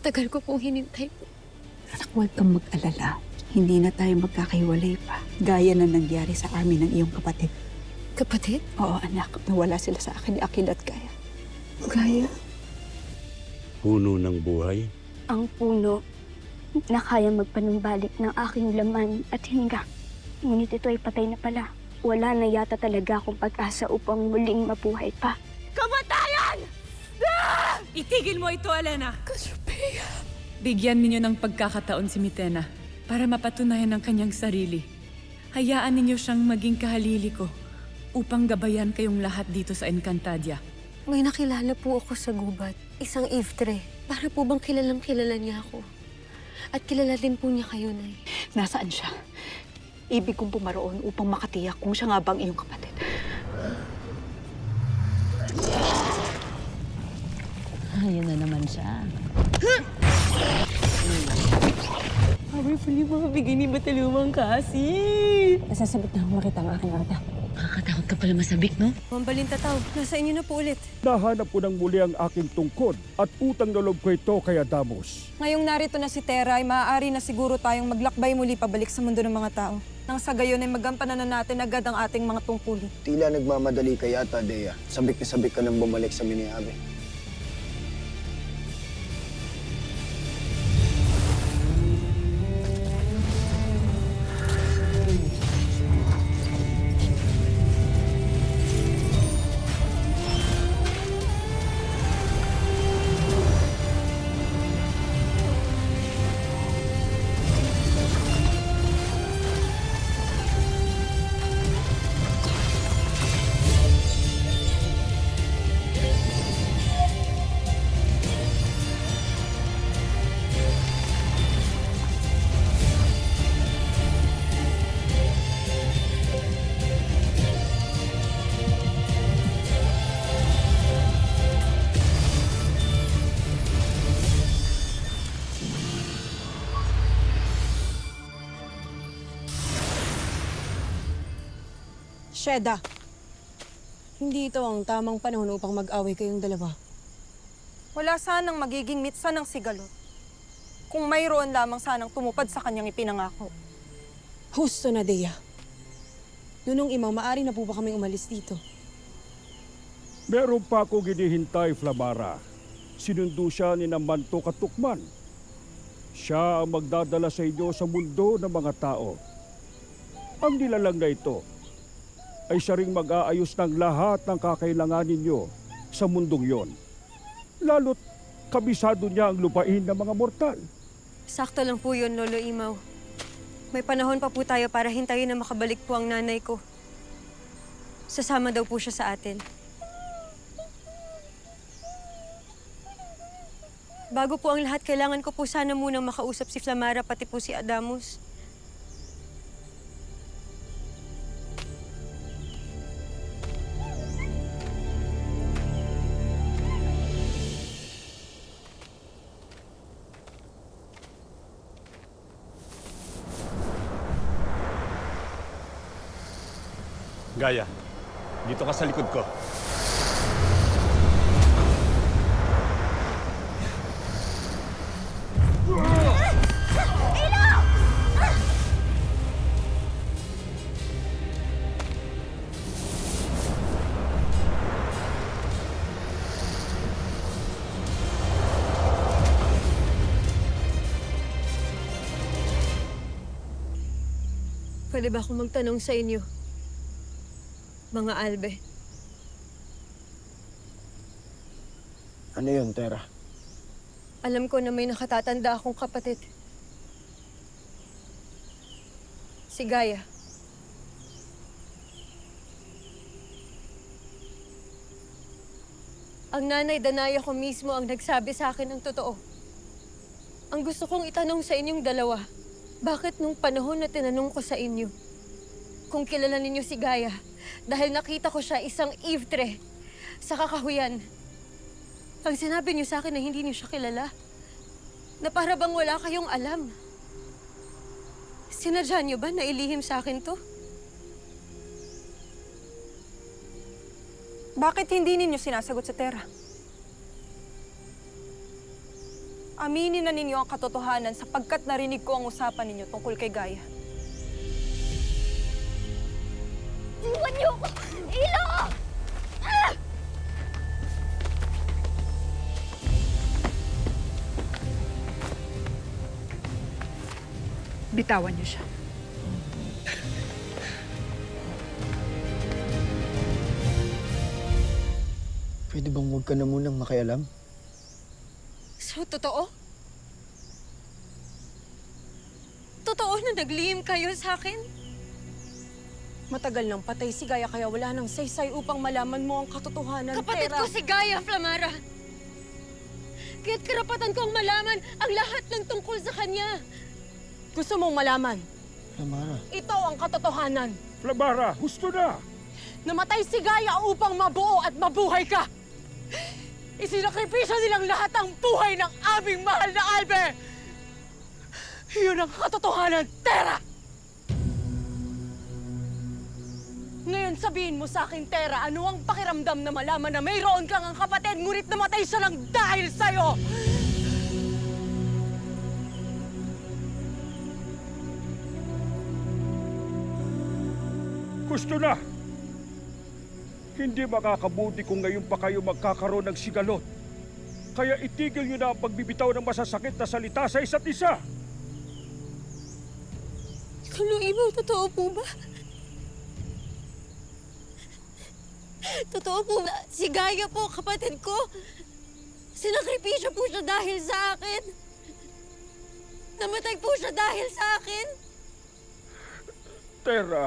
Matagal ko pong hinintay po. Anak, huwag kang mag-alala. Hindi na tayo magkakahiwalay pa. Gaya na nangyari sa amin ng iyong kapatid. Kapatid? Oo, anak. Nawala sila sa akin ni Akil at Gaya. Gaya? Puno ng buhay. Ang puno na kaya magpanumbalik ng aking laman at hininga. Ngunit ito ay patay na pala. Wala na yata talaga akong pag-asa upang muling mabuhay pa. Kamatayan! Itigil mo ito, Elena! Cassiopeia! Bigyan ninyo ng pagkakataon si Mitena para mapatunayan ang kanyang sarili. Hayaan ninyo siyang maging kahalili ko upang gabayan kayong lahat dito sa Encantadia. May nakilala po ako sa gubat. Isang Iftre. Para po bang kilalang-kilala niya ako? At kilala din po niya kayo, Nay. Nasaan siya? Ibig kong pumaroon upang makatiyak kung siya nga bang iyong kapatid. Ayun na naman siya. Powerful yung mga bigay ni Batalumang kasi. Nasasabit na akong makita ang aking ata. Nakakatakot ka pala masabik, no? Mambalin tataw, nasa inyo na po ulit. Nahanap ko ng muli ang aking tungkod at utang na loob ko ito kay Adamos. Ngayong narito na si Terra ay maaari na siguro tayong maglakbay muli pabalik sa mundo ng mga tao. Nang sa gayon ay magampanan na natin agad ang ating mga tungkulin. Tila nagmamadali ka yata, Dea. Sabik na sabik ka nang bumalik sa Miniabe. Sheda, hindi ito ang tamang panahon upang mag-away kayong dalawa. Wala sanang magiging mitsa ng sigalot kung mayroon lamang sanang tumupad sa kanyang ipinangako. Husto na, Dea. Nunong imaw, maaari na po ba kaming umalis dito? Meron pa ako ginihintay, Flamara. Sinundo siya ni Manto Katukman. Siya ang magdadala sa inyo sa mundo ng mga tao. Ang nilalang na ito ay siya ring mag-aayos ng lahat ng kakailangan ninyo sa mundong yon. Lalo't kabisado niya ang lupain ng mga mortal. Sakto lang po yun, Lolo Imaw. May panahon pa po tayo para hintayin na makabalik po ang nanay ko. Sasama daw po siya sa atin. Bago po ang lahat, kailangan ko po sana munang makausap si Flamara pati po si Adamos. Gaya, dito ka sa likod ko. Pwede ba akong magtanong sa inyo, mga Albe? Ano yun, Terra? Alam ko na may nakatatanda akong kapatid. Si Gaya. Ang nanay Danaya ko mismo ang nagsabi sa akin ng totoo. Ang gusto kong itanong sa inyong dalawa, bakit nung panahon na tinanong ko sa inyo kung kilala ninyo si Gaya, dahil nakita ko siya isang Iftre sa kakahuyan, ang sinabi niyo sa akin na hindi niyo siya kilala, na para bang wala kayong alam. Sinadya niyo ba na ilihim sa akin to? Bakit hindi ninyo sinasagot sa Terra? Aminin na ninyo ang katotohanan sapagkat narinig ko ang usapan ninyo tungkol kay Gaia. Iwan niyo ako! Ilo! Bitawan niyo siya. Pwede bang huwag ka na munang makialam? So, totoo? Totoo na naglihim kayo sa akin? Matagal nang patay si Gaia kaya wala nang saysay upang malaman mo ang katotohanan, Kapatid Tera. ko si Gaia, Flamara. Kaya't karapatan kong malaman ang lahat ng tungkol sa kanya. Gusto mong malaman? Flamara. Ito ang katotohanan. Flamara, husto na! Namatay si Gaia upang mabuo at mabuhay ka! Isinakripisyo nilang lahat ang buhay ng aming mahal na Albe! Yun ang katotohanan, Tera! Ngayon sabihin mo sa akin, Tera, ano ang pakiramdam na malaman na mayroon kang ang kapatid ngunit namatay siya lang dahil sa'yo? Gusto na! Hindi makakabuti kung ngayon pa kayo magkakaroon ng sigalot. Kaya itigil niyo na ang pagbibitaw ng masasakit na salita sa isa't isa. Kaloibo, totoo po ba? Totoo po ba? Si Gaia po, kapatid ko. Sinakripisyo po siya dahil sa akin. Namatay po siya dahil sa akin. Tera,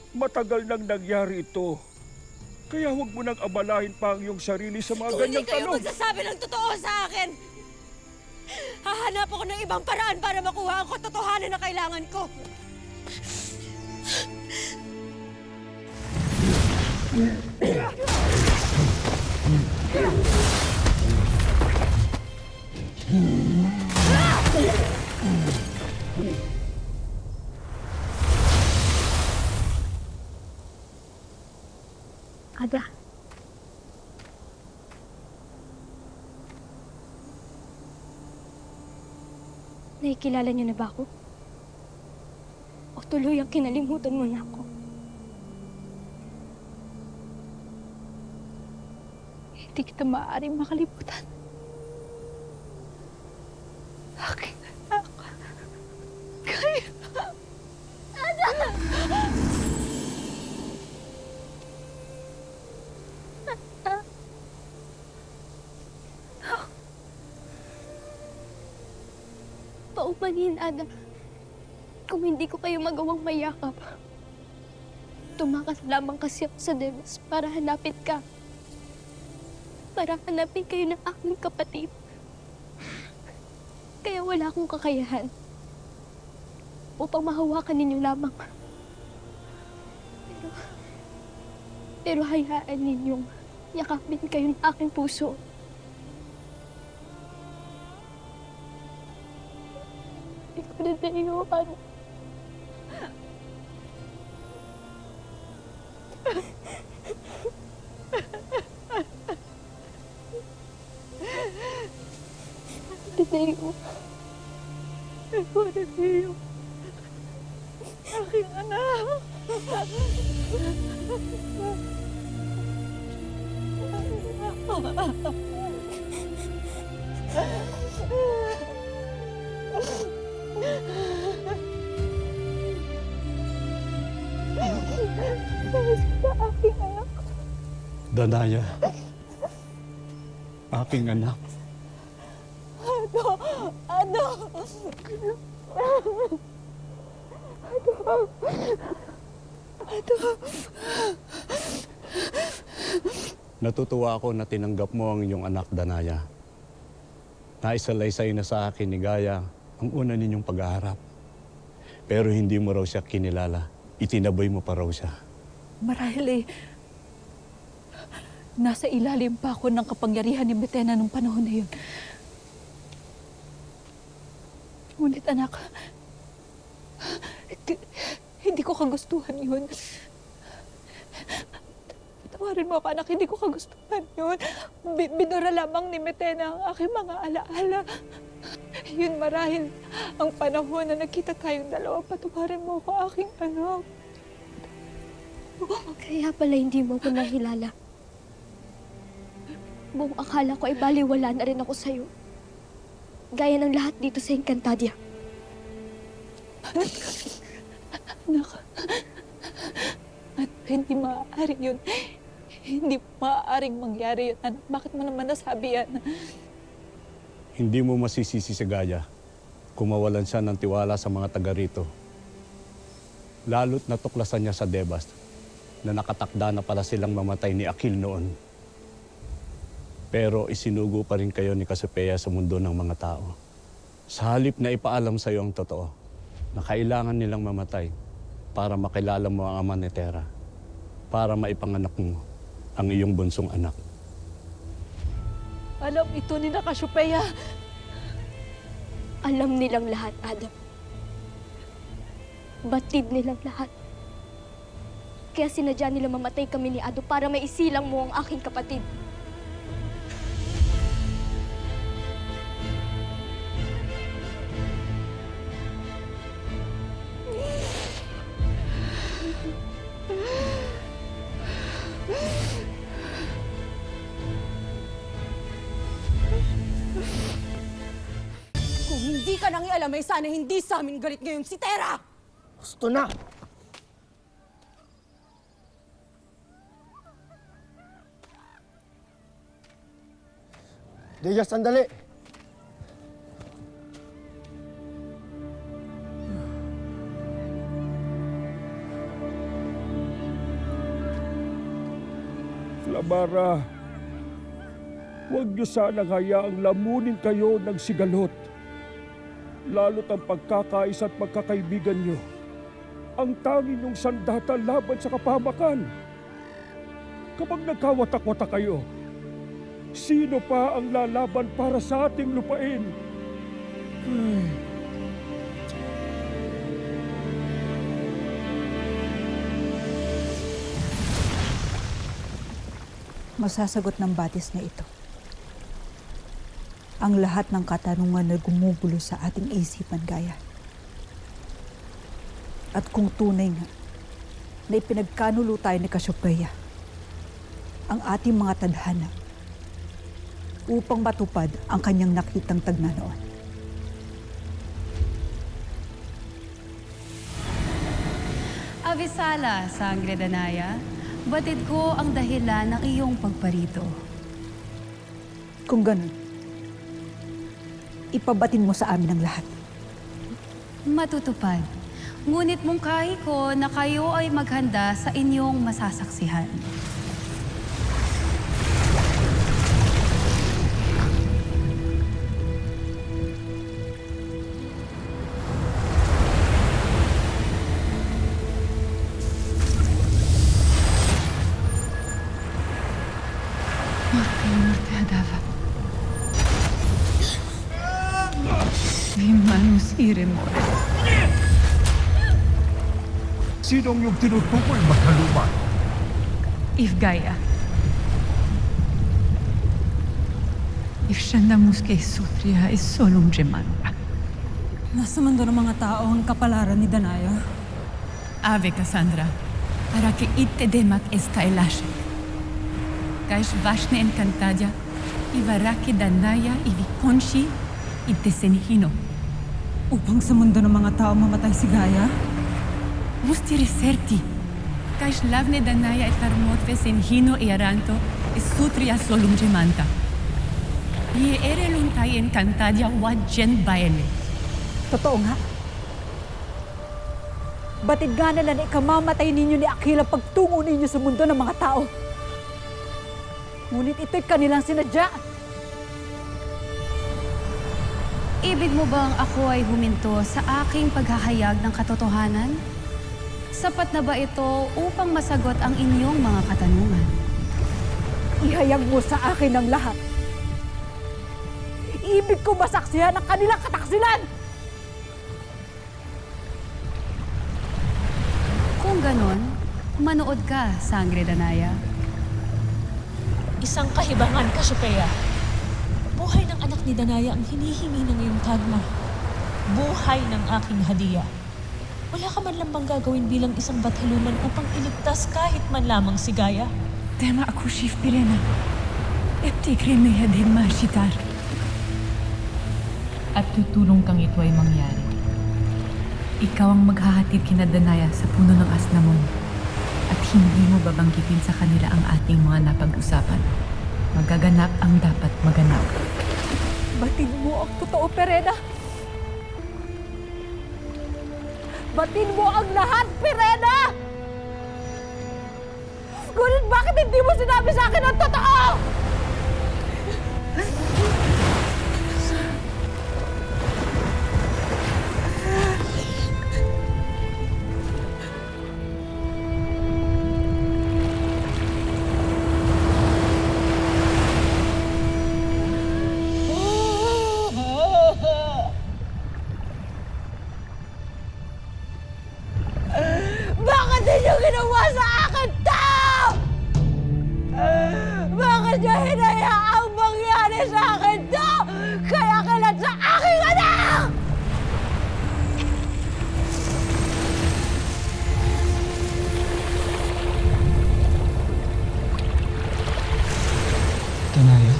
matagal nang nangyari ito. Kaya huwag mo nang abalahin pa ang iyong sarili sa mga Kung hindi ganyang kayo tanong. magsasabi ng totoo sa akin, hahanap ako ng ibang paraan para makuha ang katotohanan na kailangan ko. Ada. Nakikilala niyo na ba ako? O tuluyang kinalimutan mo na ako? Hindi kita maaaring makalimutan. Aking anak. Kaya... Paumanhin, Ada. Kung hindi ko kayo magawang mayakap, tumakas lamang kasi ako sa Demas para hanapin ka. Para hanapin kayo ng aking kapatid. Kaya wala akong kakayahan upang mahawakan ninyo lamang. Pero hayaan ninyong yakapin kayo ng aking puso. Ikaw na dayuhan. Dayo. Ikaw na dayo. Aking anak. Danaya, aking anak. Natutuwa ako na tinanggap mo ang iyong anak, Danaya. Naisalaysay na sa akin ni Gaia ang una ninyong pag-aharap. Pero hindi mo raw siya kinilala. Itinaboy mo pa raw siya. Marahil nasa ilalim pa ako ng kapangyarihan ni Mitena nung panahon na yun. Ngunit anak, hindi ko kagustuhan yun. Patawarin mo ako, anak. Hindi ko kagustuhan yun. Binura lamang ni Metena ang aking mga alaala. Yun marahil ang panahon na nakita tayong dalawa. Patawarin mo ako, aking anak. Kaya pala hindi mo ako nakilala. Buong akala ko ay baliwala na rin ako sa'yo. Gaya ng lahat dito sa Encantadia. Anak, at hindi maaaring yun. Hindi maaaring mangyari yun, anak. Bakit mo naman nasabi yan? Hindi mo masisisi si Gaia kung mawalan siya ng tiwala sa mga taga rito. Lalo't natuklasan niya sa Debas na nakatakda na pala silang mamatay ni Akil noon. Pero isinugo pa rin kayo ni Cassiopeia sa mundo ng mga tao. Sa halip na ipaalam sa iyo ang totoo, na kailangan nilang mamatay para makilala mo ang ama ni Terra, para maipanganak mo ang iyong bunsong anak. Alam ito ni Cassiopeia. Alam nilang lahat, Adam. Batid nilang lahat. Kaya sinadya nila mamatay kami ni Ado para maisilang mo ang aking kapatid. Kung hindi ka nang ialam, ay sana hindi sa amin galit ngayon si Terra! Gusto na! Deya, sandali! Flamara, huwag niyo sanang hayaang lamunin kayo ng sigalot. Lalo't ang pagkakaisa at pagkakaibigan niyo, ang tanging niyong sandata laban sa kapahamakan. Kapag nagkawatak-watak kayo, sino pa ang lalaban para sa ating lupain? Ay. Masasagot ng batis na ito ang lahat ng katanungan na gumugulo sa ating isipan, Gaia. At kung tunay nga na ipinagkanulo tayo ni Cassiopeia ang ating mga tadhana upang matupad ang kanyang nakitang tagna noon. Avisala, Sangre Danaya, batid ko ang dahilan ng iyong pagparito. Kung ganun, ipabatid mo sa amin ang lahat. Matutupad. Ngunit mungkahi ko na kayo ay maghanda sa inyong masasaksihan. Morte Adava. Manus ire more. Sinong yung tinutukoy magkaluma? If Gaia. If Shandamus que Sutria is solum gemanta. Nasa mundo ng mga tao ang kapalaran ni Danaya. Ave Cassandra, para que itte demak esta elashe. Kaish vashne Encantadia, ivarake Danaya ivikonshi itte senihino. Upang sa mundo ng mga tao mamatay si Gaia? Musti reserti. Kaish lavne Danaya et armotve senihino e aranto e Sutria solum gemanta. Ie ere luntai Encantadia wajen baele. Totoo nga. Batid nga nila na ikamamatay ninyo ni Akil ang pagtungo ninyo sa mundo ng mga tao. Ngunit ito'y kanilang sinadya. Ibig mo bang ako ay huminto sa aking paghahayag ng katotohanan? Sapat na ba ito upang masagot ang inyong mga katanungan? Ihayag mo sa akin ang lahat. Ibig ko masaksihan ang kanilang kataksilan! Kung ganon, manood ka, Sangre Danaya. isang kahibangan, Cassiopeia. Buhay ng anak ni Danaya ang hinihingi ng iyong tagma. Buhay ng aking hadiya. Wala ka man lang bang gagawin bilang isang bathaluman upang iligtas kahit man lamang si Gaia? Tema ako, Chief Pirena. Eptikre may hadin mashitar. At tutulong kang ito ay mangyari. Ikaw ang maghahatid kina Danaya sa puno ng asnamon. At hindi mo babanggitin sa kanila ang ating mga napag-usapan. Magaganap ang dapat maganap. Batin mo ang totoo, Pirena! Batin mo ang lahat, Pirena! Ngunit bakit hindi mo sinabi sa akin ang totoo? Bakit ninyo ginawa sa akin to? Bakit niyo hinayaang mangyari sa akin to? Kaya kailan sa aking anak! Danaya?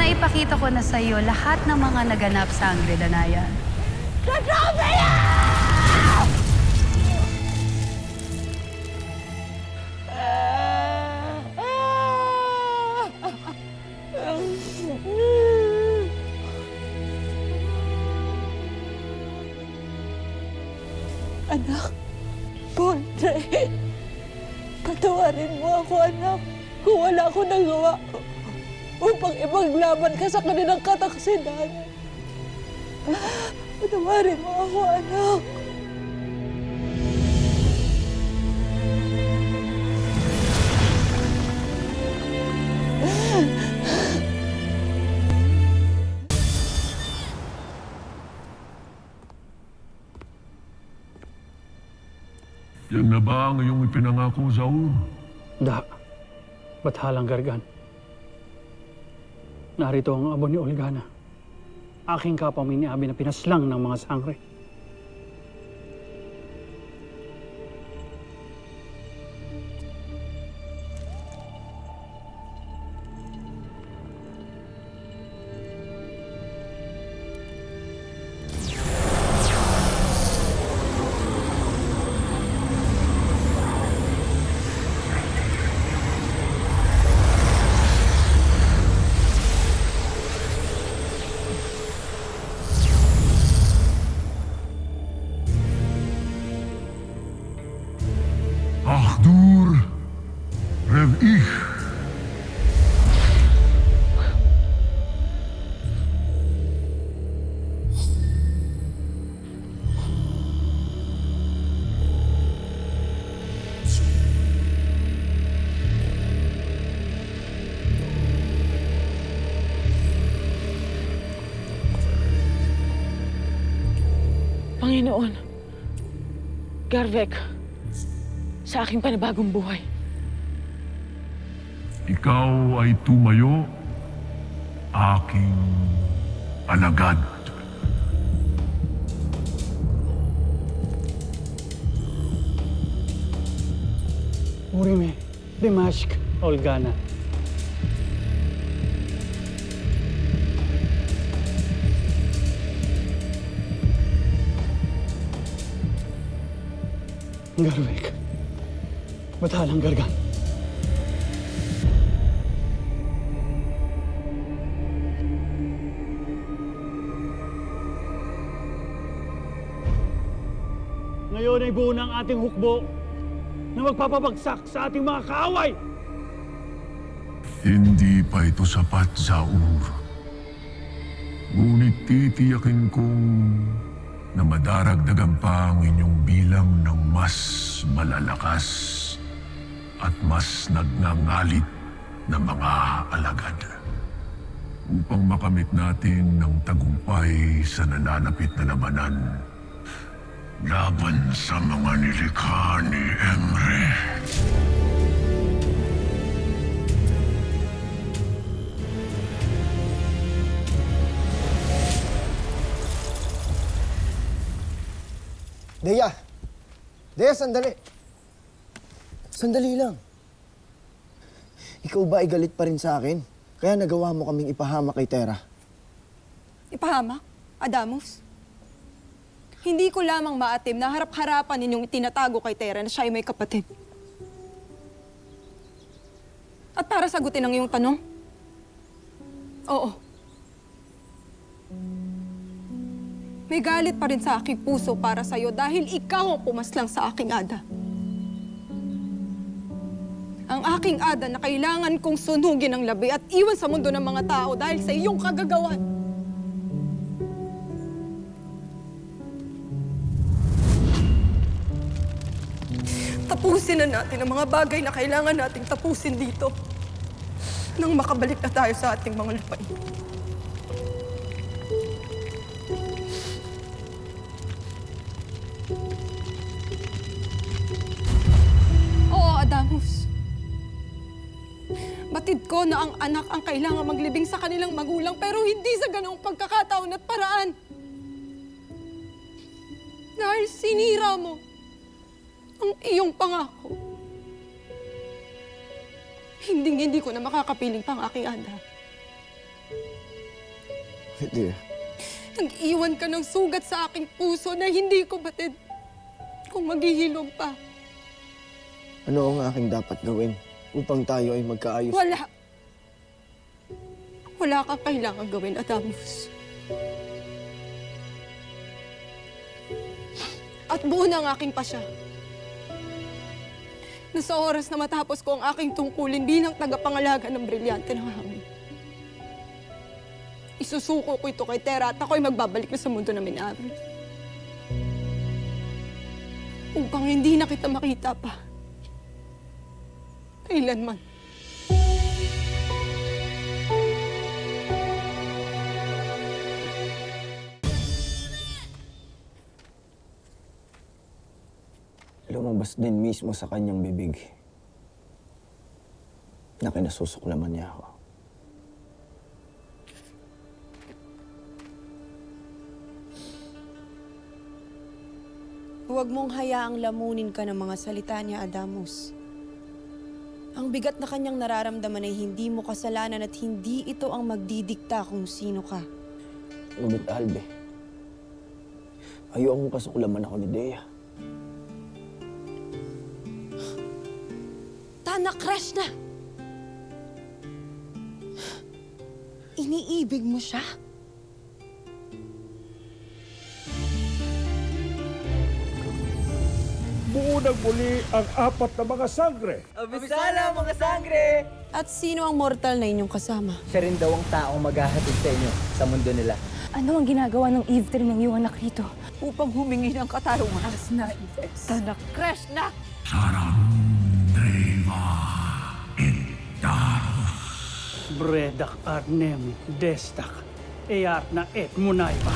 Naipakita ko na sa iyo lahat ng mga naganap sa Angre Danaya. Anak, Ponte, patawarin mo ako, anak, kung wala akong nagawa upang ipaglaban ka sa kanilang kataksidan. Patawarin mo ako, anak. Yan na ba ang iyong ipinangako, Zaur? Da. Bathalang Gargan. Narito ang abo ni Olgana. Aking kapaminiabi na pinaslang ng mga sangre. Ahdur Rev-ich. Panginoon, Garvek, sa aking panibagong buhay. Ikaw ay tumayo, aking alagad. Urime, Dimashq, Olgana. Garvek. Bathalang Gargan. Ngayon ay buo na ang ating hukbo na magpapabagsak sa ating mga kaaway. Hindi pa ito sapat, Zaur. Ngunit titiyakin kong na madaragdagan pa ang inyong bilang ng mas malalakas at mas nagngangalit na mga alagad. Upang makamit natin ng tagumpay sa nananapit na labanan laban sa mga nilikha ni Emre. Deya! Deya, sandali! Sandali lang. Ikaw ba ay galit pa rin sa akin? Kaya nagawa mo kaming ipahama kay Tera. Ipahama? Adamus? Hindi ko lamang maatim na harap-harapan ninyong itinatago kay Tera na siya ay may kapatid. At para sagutin ang iyong tanong, oo. May galit pa rin sa aking puso para sa'yo dahil ikaw ang pumaslang sa aking ada. Ang aking ada na kailangan kong sunugin ang labi at iwan sa mundo ng mga tao dahil sa iyong kagagawan. Tapusin na natin ang mga bagay na kailangan nating tapusin dito nang makabalik na tayo sa ating mga lupain. Oo, Adamus. Batid ko na ang anak ang kailangan maglibing sa kanilang magulang pero hindi sa ganoong pagkakataon at paraan. Dahil sinira mo ang iyong pangako. Hindi ko na makakapiling pang aking ada. Deya. Nag-iwan ka ng sugat sa aking puso na hindi ko batid kung maghihilom pa. Ano ang aking dapat gawin upang tayo ay magkaayos? Wala. Wala kang kailangan gawin, Adamus. At buo na ang aking pasya. Na sa oras na matapos ko ang aking tungkulin bilang tagapangalaga ng brilyante ng hangin, isusuko ko ito kay Tera at ako'y magbabalik na sa mundo na minari. Upang hindi na kita makita pa. Kailanman. Lumabas din mismo sa kanyang bibig na kinasusuklaman niya ako. Huwag mong hayaang lamunin ka ng mga salita niya, Adamus. Ang bigat na kanyang nararamdaman ay hindi mo kasalanan at hindi ito ang magdidikta kung sino ka. Ngunit Albe, ayokong kasuklaman ako ni Deya. Na-crush na! Iniibig mo siya? Buo ng muli ang apat na mga sangre. Abisala, mga sangre! At sino ang mortal na inyong kasama? Siya rin daw ang taong maghahatid sa inyo sa mundo nila. Ano ang ginagawa ng Eve ng iyong anak rito? Upang humingi ng katarungan. As na, Ives. Na-crush na! Bredak arnem destak, ear na et munaiba.